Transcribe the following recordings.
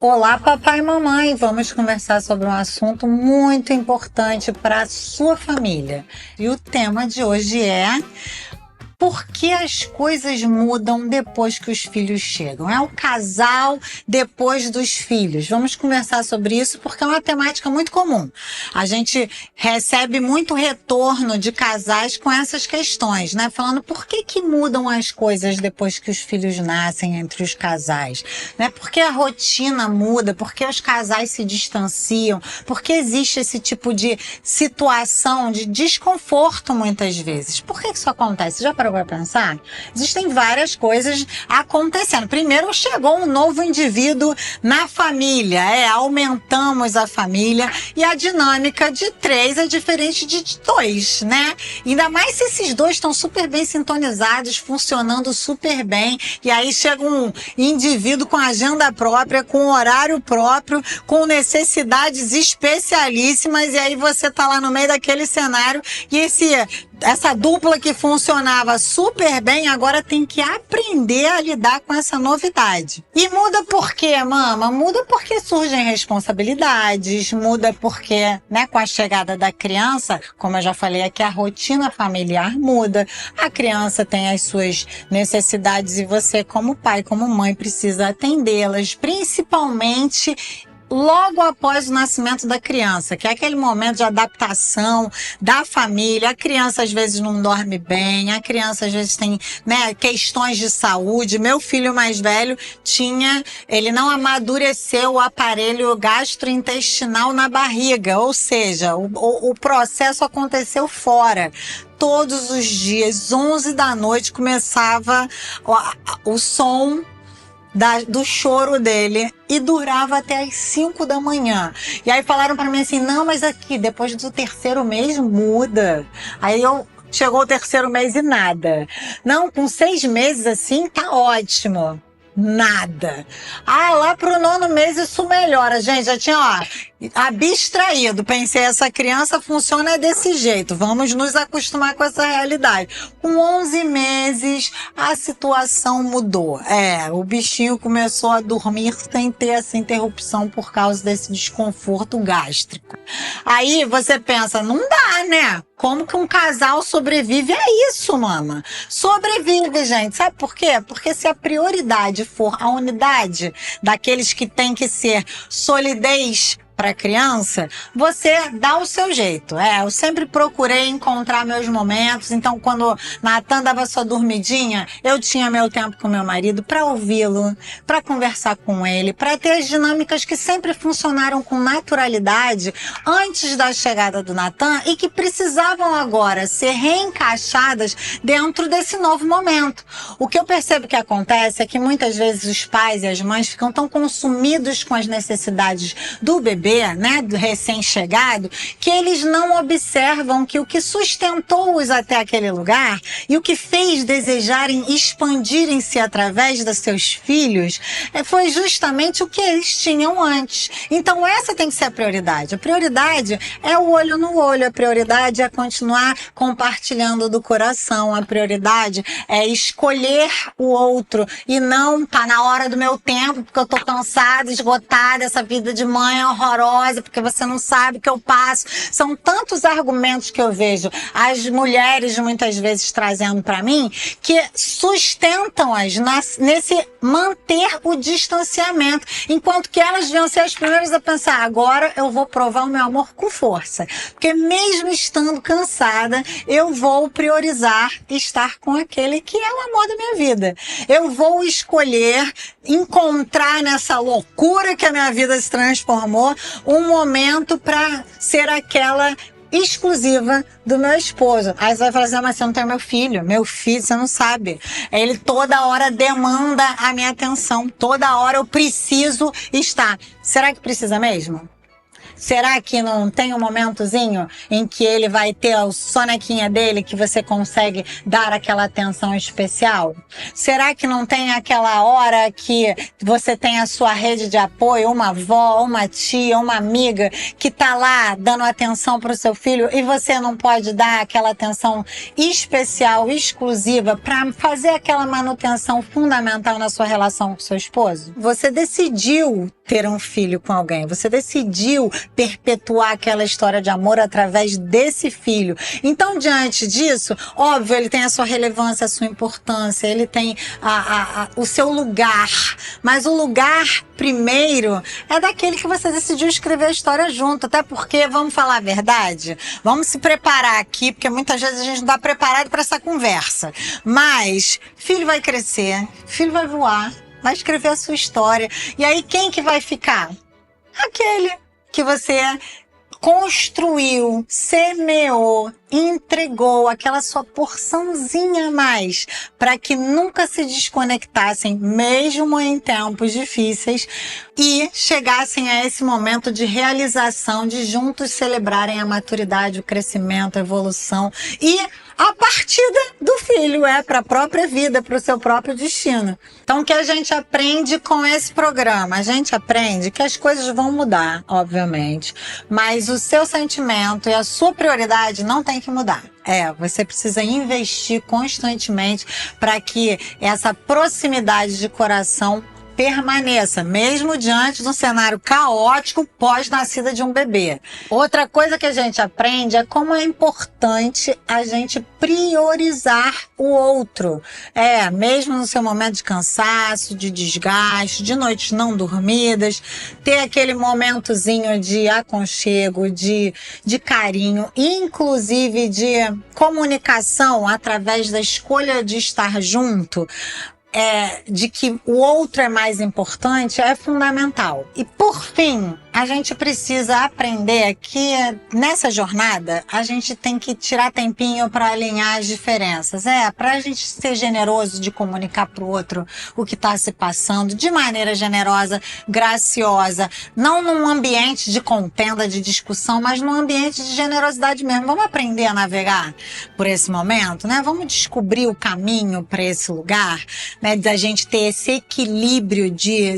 Olá, papai e mamãe. Vamos conversar sobre um assunto muito importante para a sua família. E o tema de hoje é: por que as coisas mudam depois que os filhos chegam? É o casal depois dos filhos. Vamos conversar sobre isso porque é uma temática muito comum. A gente recebe muito retorno de casais com essas questões, né? Falando por que mudam as coisas depois que os filhos nascem entre os casais, né? Por que a rotina muda? Por que os casais se distanciam? Por que existe esse tipo de situação de desconforto muitas vezes? Por que isso acontece? Já parou para pensar? Existem várias coisas acontecendo. Primeiro, chegou um novo indivíduo na família, aumentamos a família e a dinâmica de 3 é diferente de 2, né? Ainda mais se esses dois estão super bem sintonizados, funcionando super bem, e aí chega um indivíduo com agenda própria, com horário próprio, com necessidades especialíssimas, e aí você tá lá no meio daquele cenário e essa dupla que funcionava super bem, agora tem que aprender a lidar com essa novidade. E muda por quê, mama? Muda porque surgem responsabilidades, muda porque, né, com a chegada da criança, como eu já falei aqui, a rotina familiar muda. A criança tem as suas necessidades e você, como pai, como mãe, precisa atendê-las, principalmente logo após o nascimento da criança, que é aquele momento de adaptação da família. A criança às vezes não dorme bem, a criança às vezes tem, né, questões de saúde. Meu filho mais velho ele não amadureceu o aparelho gastrointestinal na barriga, ou seja, o processo aconteceu fora. Todos os dias, 11 da noite, começava o som do choro dele e durava até as 5 da manhã. E aí falaram para mim assim, não, mas aqui, depois do 3º mês muda. Aí chegou o 3º mês e nada. Não, com 6 meses assim, tá ótimo. Nada. Lá pro 9º mês isso melhora, gente. Já tinha, abstraído. Pensei, essa criança funciona desse jeito. Vamos nos acostumar com essa realidade. Com 11 meses, a situação mudou. O bichinho começou a dormir sem ter essa interrupção por causa desse desconforto gástrico. Aí você pensa, não dá, né? Como que um casal sobrevive a isso, mama? Sobrevive, gente. Sabe por quê? Porque se a prioridade for a unidade daqueles que tem que ser solidez para criança, você dá o seu jeito. Eu sempre procurei encontrar meus momentos. Então, quando Natan dava sua dormidinha, eu tinha meu tempo com meu marido para ouvi-lo, para conversar com ele, para ter as dinâmicas que sempre funcionaram com naturalidade antes da chegada do Natan e que precisavam agora ser reencaixadas dentro desse novo momento. O que eu percebo que acontece é que muitas vezes os pais e as mães ficam tão consumidos com as necessidades do bebê, né, do recém-chegado, que eles não observam que o que sustentou-os até aquele lugar e o que fez desejarem expandirem-se através dos seus filhos foi justamente o que eles tinham antes. Então essa tem que ser a prioridade. A prioridade é o olho no olho, a prioridade é continuar compartilhando do coração, a prioridade é escolher o outro e não tá na hora do meu tempo porque eu tô cansada, esgotada, essa vida de mãe é horrorosa, porque você não sabe o que eu passo. São tantos argumentos que eu vejo as mulheres muitas vezes trazendo para mim que sustentam-as nesse manter o distanciamento, enquanto que elas deviam ser as primeiras a pensar, agora eu vou provar o meu amor com força, porque mesmo estando cansada, eu vou priorizar estar com aquele que é o amor da minha vida. Eu vou escolher encontrar nessa loucura que a minha vida se transformou um momento para ser aquela exclusiva do meu esposo. Aí você vai falar assim, mas você não tem meu filho, você não sabe. Ele toda hora demanda a minha atenção, toda hora eu preciso estar. Será que precisa mesmo? Será que não tem um momentozinho em que ele vai ter a sonequinha dele que você consegue dar aquela atenção especial? Será que não tem aquela hora que você tem a sua rede de apoio, uma avó, uma tia, uma amiga que tá lá dando atenção para o seu filho e você não pode dar aquela atenção especial, exclusiva para fazer aquela manutenção fundamental na sua relação com seu esposo? Você decidiu ter um filho com alguém, você decidiu perpetuar aquela história de amor através desse filho. Então, diante disso, óbvio, ele tem a sua relevância, a sua importância, ele tem o seu lugar, mas o lugar primeiro é daquele que você decidiu escrever a história junto, até porque, vamos falar a verdade, vamos se preparar aqui, porque muitas vezes a gente não está preparado para essa conversa, mas filho vai crescer, filho vai voar, vai escrever a sua história. E aí quem que vai ficar? Aquele que você construiu, semeou, entregou aquela sua porçãozinha a mais para que nunca se desconectassem, mesmo em tempos difíceis, e chegassem a esse momento de realização, de juntos celebrarem a maturidade, o crescimento, a evolução e a partida do filho, para a própria vida, para o seu próprio destino. Então, o que a gente aprende com esse programa? A gente aprende que as coisas vão mudar, obviamente, mas o seu sentimento e a sua prioridade não tem que mudar. Você precisa investir constantemente para que essa proximidade de coração permaneça, mesmo diante de um cenário caótico pós-nascida de um bebê. Outra coisa que a gente aprende é como é importante a gente priorizar o outro. Mesmo no seu momento de cansaço, de desgaste, de noites não dormidas, ter aquele momentozinho de aconchego, de carinho, inclusive de comunicação através da escolha de estar junto, de que o outro é mais importante, é fundamental. E por fim, a gente precisa aprender que nessa jornada a gente tem que tirar tempinho para alinhar as diferenças. Para a gente ser generoso de comunicar para o outro o que está se passando de maneira generosa, graciosa, não num ambiente de contenda, de discussão, mas num ambiente de generosidade mesmo. Vamos aprender a navegar por esse momento, né? Vamos descobrir o caminho para esse lugar, né? Da gente ter esse equilíbrio de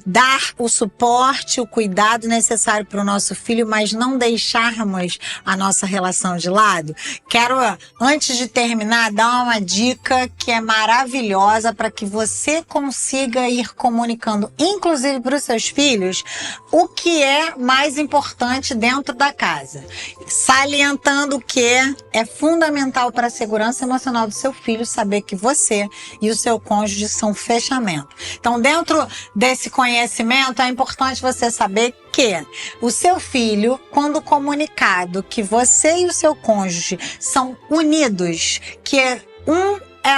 dar o suporte, o cuidado necessário para o nosso filho, mas não deixarmos a nossa relação de lado. Quero, antes de terminar, dar uma dica que é maravilhosa para que você consiga ir comunicando, inclusive para os seus filhos, o que é mais importante dentro da casa. Salientando que é fundamental para a segurança emocional do seu filho saber que você e o seu cônjuge são fechamento. Então, dentro desse conhecimento, é importante você saber que o seu filho, quando comunicado que você e o seu cônjuge são unidos, que um é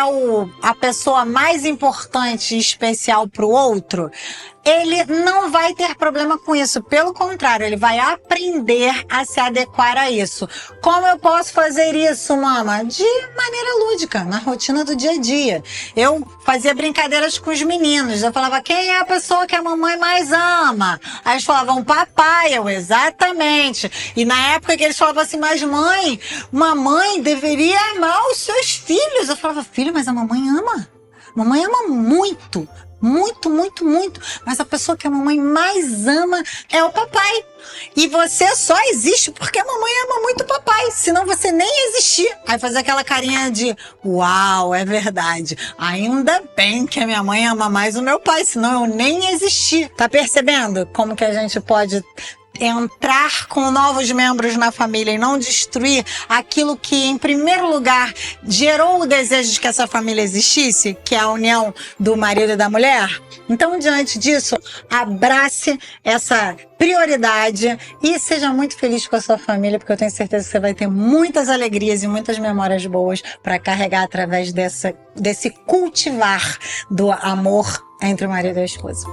a pessoa mais importante e especial para o outro, ele não vai ter problema com isso. Pelo contrário, ele vai aprender a se adequar a isso. Como eu posso fazer isso, mama? De maneira lúdica, na rotina do dia a dia. Eu fazia brincadeiras com os meninos. Eu falava, quem é a pessoa que a mamãe mais ama? Aí eles falavam, papai. Eu, exatamente. E na época que eles falavam assim, mas mãe, mamãe deveria amar os seus filhos. Eu falava, filho, mas a mamãe ama. Mamãe ama muito. Muito, muito, muito. Mas a pessoa que a mamãe mais ama é o papai. E você só existe porque a mamãe ama muito o papai. Senão você nem existir. Aí fazer aquela carinha de uau, é verdade. Ainda bem que a minha mãe ama mais o meu pai. Senão eu nem existi. Tá percebendo como que a gente pode entrar com novos membros na família e não destruir aquilo que, em primeiro lugar, gerou o desejo de que essa família existisse, que é a união do marido e da mulher? Então, diante disso, abrace essa prioridade e seja muito feliz com a sua família, porque eu tenho certeza que você vai ter muitas alegrias e muitas memórias boas para carregar através desse cultivar do amor entre o marido e a esposa.